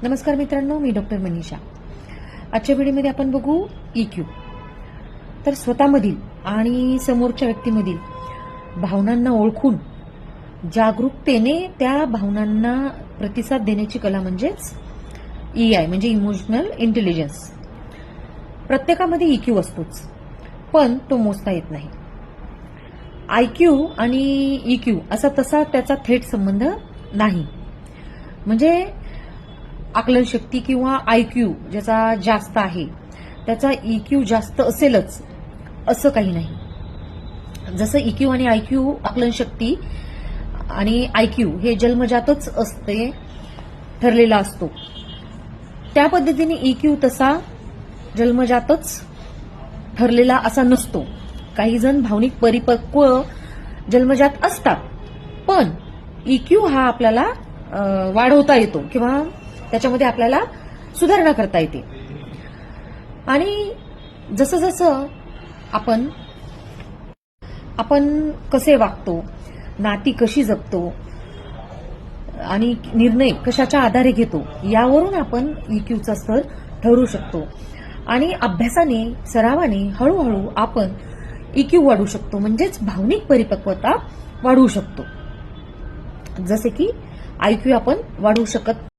नमस्कार मित्रांनो, मी डॉक्टर मनीषा. आजच्या व्हिडिओमध्ये आपण बघू EQ. तर स्वतःमधील आणि समोरच्या व्यक्तीमधील भावनांना ओळखून जागरूकतेने त्या भावनांना प्रतिसाद देण्याची कला म्हणजेच EI म्हणजे इमोशनल इंटेलिजन्स. प्रत्येकामध्ये EQ असतोच, पण तो मोजता येत नाही. IQ आणि EQ असा तसा त्याचा थेट संबंध नाही. म्हणजे आकलनशक्ती किंवा IQ ज्याचा जास्त आहे त्याचा EQ जास्त असेलच असं काही नाही. जसं EQ आणि IQ आकलनशक्ती आणि IQ हे जन्मजातच असते, ठरलेला असतो. त्या पद्धतीने EQ तसा जन्मजातच ठरलेला असा नसतो. काही जण भावनिक परिपक्व जन्मजात असतात, पण EQ हा आपल्याला वाढवता येतो किंवा त्याच्यामध्ये आपल्याला सुधारणा करता येते. आणि जसं जसं आपण कसे वागतो, नाती कशी जपतो आणि निर्णय कशाच्या आधारे घेतो यावरून आपण EQचा स्तर ठरवू शकतो. आणि अभ्यासाने, सरावाने हळूहळू आपण EQ वाढवू शकतो, म्हणजेच भावनिक परिपक्वता वाढवू शकतो. जसे की IQ आपण वाढवू शकत